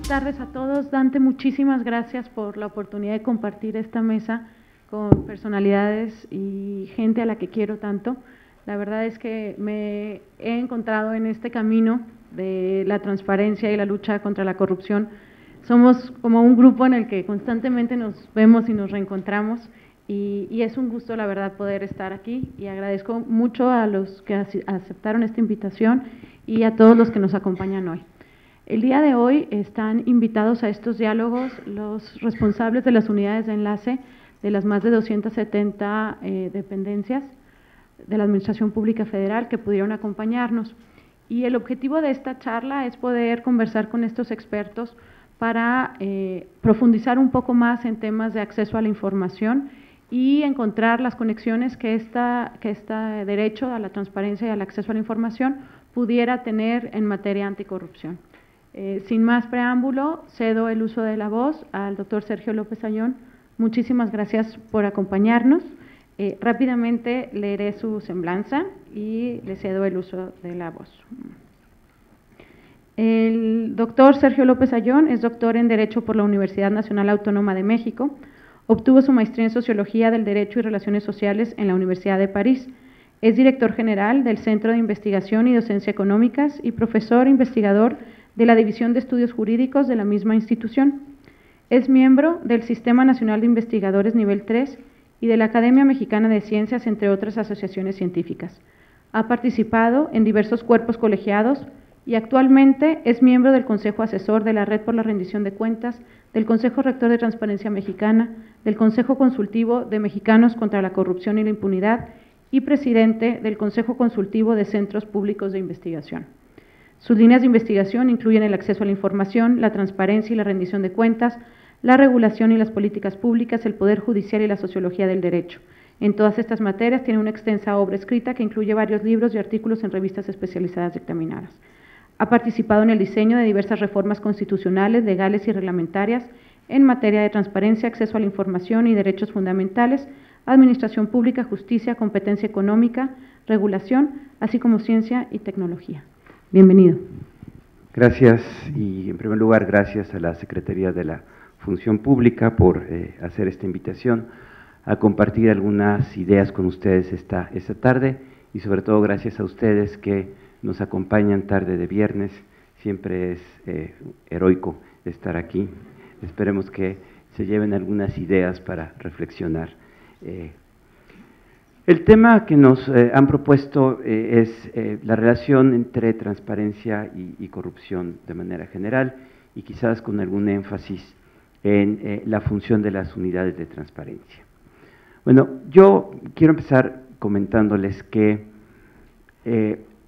tardes a todos. Dante, muchísimas gracias por la oportunidad de compartir esta mesa con personalidades y gente a la que quiero tanto. La verdad es que me he encontrado en este camino de la transparencia y la lucha contra la corrupción. Somos como un grupo en el que constantemente nos vemos y nos reencontramos y es un gusto, la verdad, poder estar aquí y agradezco mucho a los que aceptaron esta invitación y a todos los que nos acompañan hoy. El día de hoy están invitados a estos diálogos los responsables de las unidades de enlace de las más de 270 dependencias de la Administración Pública Federal que pudieron acompañarnos. Y el objetivo de esta charla es poder conversar con estos expertos para profundizar un poco más en temas de acceso a la información y encontrar las conexiones que este derecho a la transparencia y al acceso a la información pudiera tener en materia anticorrupción. Sin más preámbulo, cedo el uso de la voz al doctor Sergio López Ayllón. Muchísimas gracias por acompañarnos. Rápidamente leeré su semblanza y le cedo el uso de la voz. El doctor Sergio López Ayllón es doctor en Derecho por la Universidad Nacional Autónoma de México. Obtuvo su maestría en Sociología del Derecho y Relaciones Sociales en la Universidad de París. Es director general del Centro de Investigación y Docencia Económicas y profesor investigador de la División de Estudios Jurídicos de la misma institución. Es miembro del Sistema Nacional de Investigadores Nivel 3 y de la Academia Mexicana de Ciencias, entre otras asociaciones científicas. Ha participado en diversos cuerpos colegiados y actualmente es miembro del Consejo Asesor de la Red por la Rendición de Cuentas, del Consejo Rector de Transparencia Mexicana, del Consejo Consultivo de Mexicanos contra la Corrupción y la Impunidad y presidente del Consejo Consultivo de Centros Públicos de Investigación. Sus líneas de investigación incluyen el acceso a la información, la transparencia y la rendición de cuentas, la regulación y las políticas públicas, el poder judicial y la sociología del derecho. En todas estas materias tiene una extensa obra escrita que incluye varios libros y artículos en revistas especializadas dictaminadas. Ha participado en el diseño de diversas reformas constitucionales, legales y reglamentarias en materia de transparencia, acceso a la información y derechos fundamentales, administración pública, justicia, competencia económica, regulación, así como ciencia y tecnología. Bienvenido. Gracias y en primer lugar gracias a la Secretaría de la Función Pública por hacer esta invitación a compartir algunas ideas con ustedes esta tarde y sobre todo gracias a ustedes que nos acompañan tarde de viernes. Siempre es heroico estar aquí. Esperemos que se lleven algunas ideas para reflexionar. El tema que nos han propuesto es la relación entre transparencia y corrupción de manera general y quizás con algún énfasis en la función de las unidades de transparencia. Bueno, yo quiero empezar comentándoles que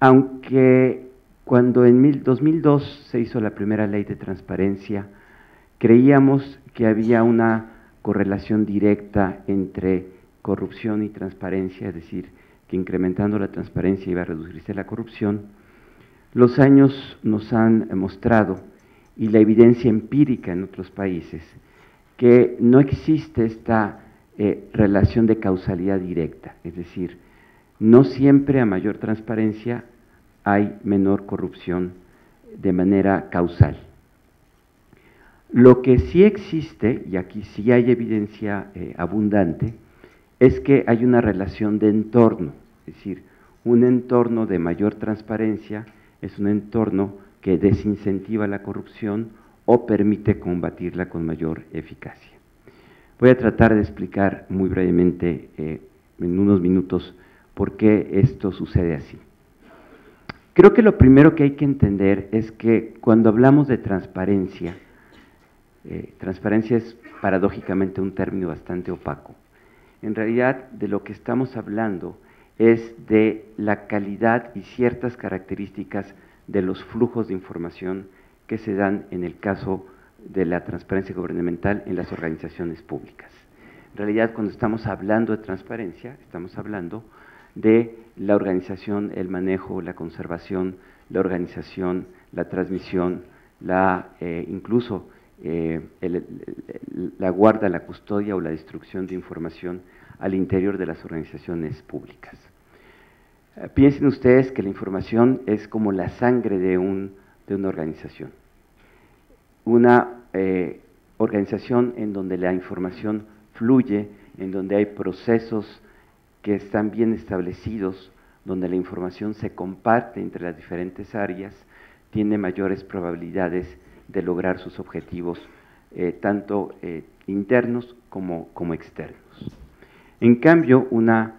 aunque cuando en 2002 se hizo la primera ley de transparencia, creíamos que había una correlación directa entre corrupción y transparencia, es decir, que incrementando la transparencia iba a reducirse la corrupción, los años nos han mostrado, y la evidencia empírica en otros países, que no existe esta relación de causalidad directa, es decir, no siempre a mayor transparencia hay menor corrupción de manera causal. Lo que sí existe, y aquí sí hay evidencia abundante, es que hay una relación de entorno, es decir, un entorno de mayor transparencia es un entorno que desincentiva la corrupción o permite combatirla con mayor eficacia. Voy a tratar de explicar muy brevemente en unos minutos por qué esto sucede así. Creo que lo primero que hay que entender es que cuando hablamos de transparencia, transparencia es paradójicamente un término bastante opaco. En realidad, de lo que estamos hablando es de la calidad y ciertas características de los flujos de información que se dan en el caso de la transparencia gubernamental en las organizaciones públicas. En realidad, cuando estamos hablando de transparencia, estamos hablando de la organización, el manejo, la conservación, la organización, la transmisión, incluso la guarda, la custodia o la destrucción de información al interior de las organizaciones públicas. Piensen ustedes que la información es como la sangre de una organización. una organización en donde la información fluye, en donde hay procesos que están bien establecidos, donde la información se comparte entre las diferentes áreas, tiene mayores probabilidades de lograr sus objetivos, tanto internos como externos. En cambio, una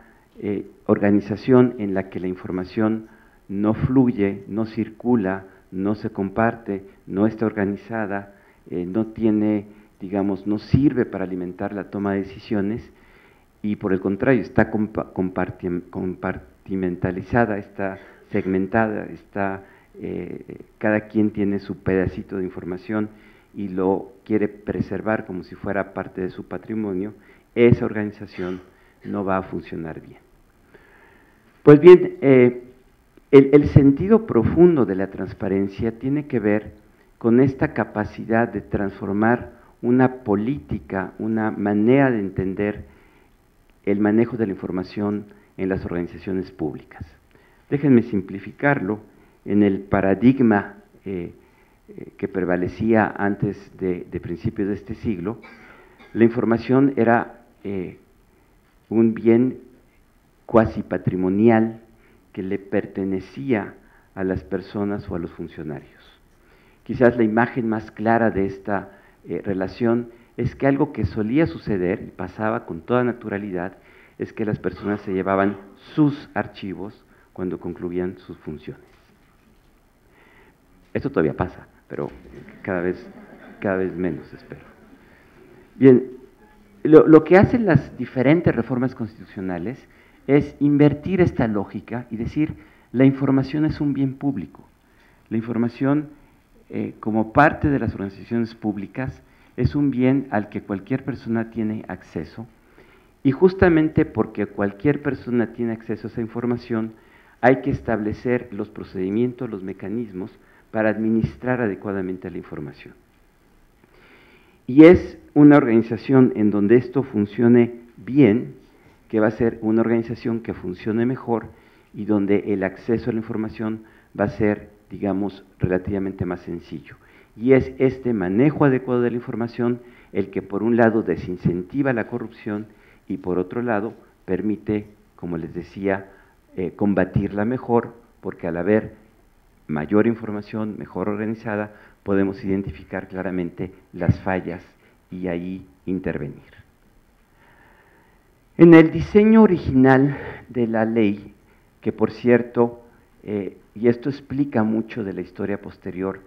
organización en la que la información no fluye, no circula, no se comparte, no está organizada, no tiene, digamos, no sirve para alimentar la toma de decisiones, y por el contrario, está compartimentalizada, está segmentada, está, cada quien tiene su pedacito de información y lo quiere preservar como si fuera parte de su patrimonio, esa organización no va a funcionar bien. Pues bien, el sentido profundo de la transparencia tiene que ver con esta capacidad de transformar una política, una manera de entender el manejo de la información en las organizaciones públicas. Déjenme simplificarlo. En el paradigma que prevalecía antes de principios de este siglo, la información era un bien cuasi patrimonial que le pertenecía a las personas o a los funcionarios. Quizás la imagen más clara de esta relación es que algo que solía suceder y pasaba con toda naturalidad es que las personas se llevaban sus archivos cuando concluían sus funciones. Esto todavía pasa, pero cada vez menos, espero. Bien, lo que hacen las diferentes reformas constitucionales es invertir esta lógica y decir, la información es un bien público. La información, como parte de las organizaciones públicas, es un bien al que cualquier persona tiene acceso, y justamente porque cualquier persona tiene acceso a esa información, hay que establecer los procedimientos, los mecanismos para administrar adecuadamente la información. Y es una organización en donde esto funcione bien, que va a ser una organización que funcione mejor y donde el acceso a la información va a ser, digamos, relativamente más sencillo. Y es este manejo adecuado de la información el que, por un lado, desincentiva la corrupción y, por otro lado, permite, como les decía, combatirla mejor, porque al haber mayor información, mejor organizada, podemos identificar claramente las fallas y ahí intervenir. En el diseño original de la ley, que por cierto, y esto explica mucho de la historia posterior,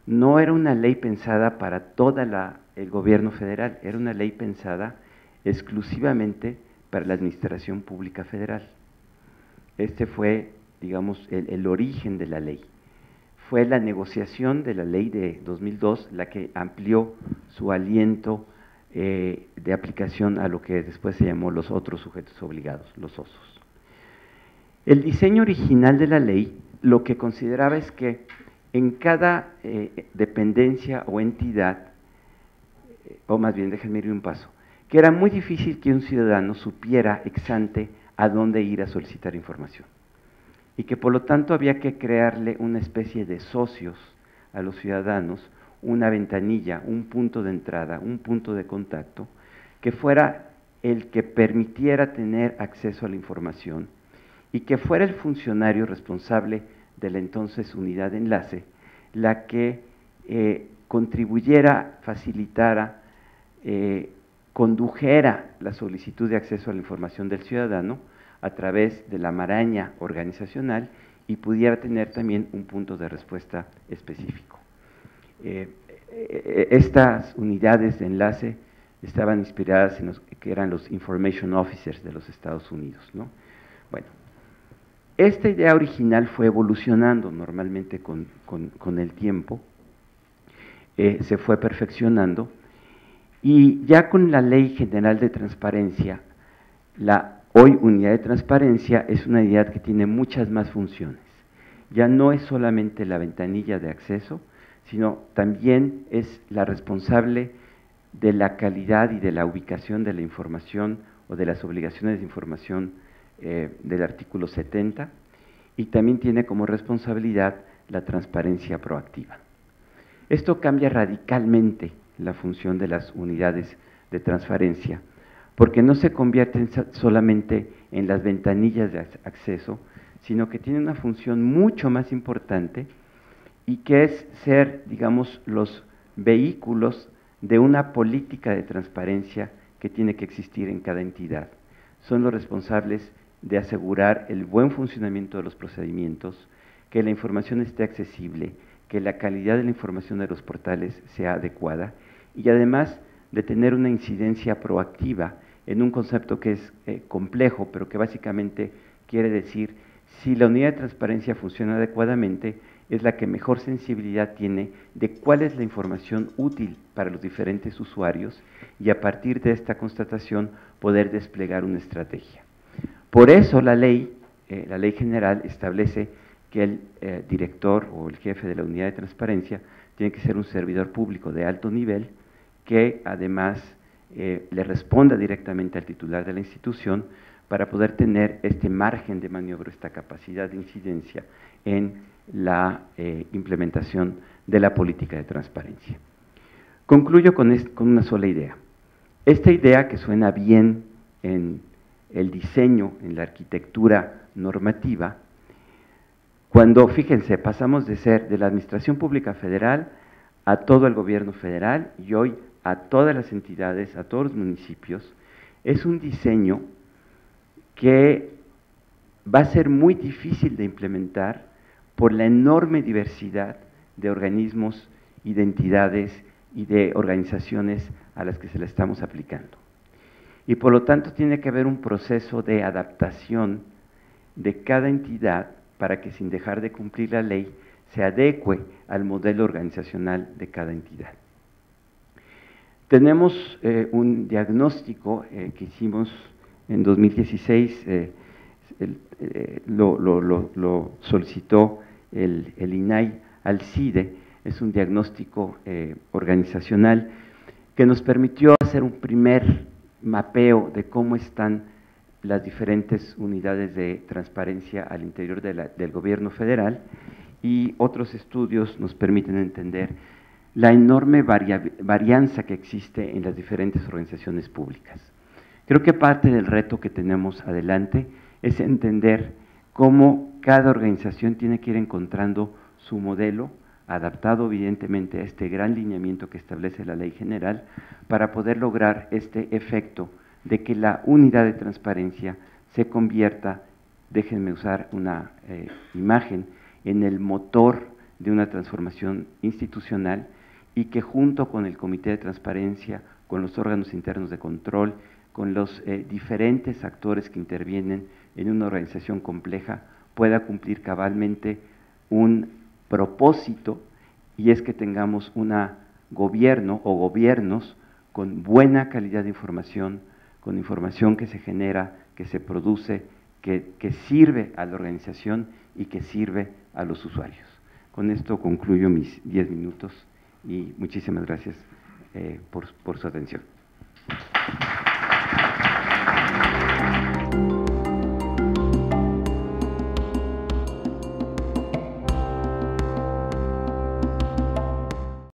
no era una ley pensada para todo el gobierno federal, era una ley pensada exclusivamente para la administración pública federal. Este fue, digamos, el origen de la ley. Fue la negociación de la ley de 2002 la que amplió su aliento de aplicación a lo que después se llamó los otros sujetos obligados, los osos. El diseño original de la ley lo que consideraba es que en cada dependencia o entidad, o más bien déjenme ir un paso, que era muy difícil que un ciudadano supiera ex ante a dónde ir a solicitar información, y que por lo tanto había que crearle una especie de socios a los ciudadanos, una ventanilla, un punto de entrada, un punto de contacto, que fuera el que permitiera tener acceso a la información y que fuera el funcionario responsable de la entonces unidad de enlace la que contribuyera, facilitara, condujera la solicitud de acceso a la información del ciudadano a través de la maraña organizacional y pudiera tener también un punto de respuesta específico. Estas unidades de enlace estaban inspiradas en los que eran los Information Officers de los Estados Unidos, ¿no? Bueno, esta idea original fue evolucionando normalmente con el tiempo, se fue perfeccionando, y ya con la Ley General de Transparencia, la hoy unidad de transparencia es una unidad que tiene muchas más funciones. Ya no es solamente la ventanilla de acceso, sino también es la responsable de la calidad y de la ubicación de la información o de las obligaciones de información del artículo 70, y también tiene como responsabilidad la transparencia proactiva. Esto cambia radicalmente la función de las unidades de transparencia, porque no se convierten solamente en las ventanillas de acceso, sino que tienen una función mucho más importante y que es ser, digamos, los vehículos de una política de transparencia que tiene que existir en cada entidad. Son los responsables de asegurar el buen funcionamiento de los procedimientos, que la información esté accesible, que la calidad de la información de los portales sea adecuada y además de tener una incidencia proactiva en un concepto que es complejo, pero que básicamente quiere decir si la unidad de transparencia funciona adecuadamente, es la que mejor sensibilidad tiene de cuál es la información útil para los diferentes usuarios y a partir de esta constatación poder desplegar una estrategia. Por eso la ley general establece que el director o el jefe de la unidad de transparencia tiene que ser un servidor público de alto nivel que además le responda directamente al titular de la institución para poder tener este margen de maniobra, esta capacidad de incidencia en la implementación de la política de transparencia. Concluyo con una sola idea. Esta idea que suena bien en el diseño, en la arquitectura normativa, cuando, fíjense, pasamos de ser de la Administración Pública Federal a todo el gobierno federal y hoy a todas las entidades, a todos los municipios, es un diseño que va a ser muy difícil de implementar por la enorme diversidad de organismos y de entidades y de organizaciones a las que se le estamos aplicando. Y por lo tanto tiene que haber un proceso de adaptación de cada entidad para que sin dejar de cumplir la ley se adecue al modelo organizacional de cada entidad. Tenemos un diagnóstico que hicimos en 2016, lo solicitó el INAI al CIDE, es un diagnóstico organizacional que nos permitió hacer un primer mapeo de cómo están las diferentes unidades de transparencia al interior del gobierno federal y otros estudios nos permiten entender la enorme varianza que existe en las diferentes organizaciones públicas. Creo que parte del reto que tenemos adelante es entender cómo cada organización tiene que ir encontrando su modelo, adaptado evidentemente a este gran lineamiento que establece la ley general, para poder lograr este efecto de que la unidad de transparencia se convierta, déjenme usar una imagen, en el motor de una transformación institucional y que junto con el Comité de Transparencia, con los órganos internos de control, con los diferentes actores que intervienen en una organización compleja, pueda cumplir cabalmente un propósito, y es que tengamos un gobierno o gobiernos con buena calidad de información, con información que se genera, que se produce, que sirve a la organización y que sirve a los usuarios. Con esto concluyo mis 10 minutos y muchísimas gracias por su atención.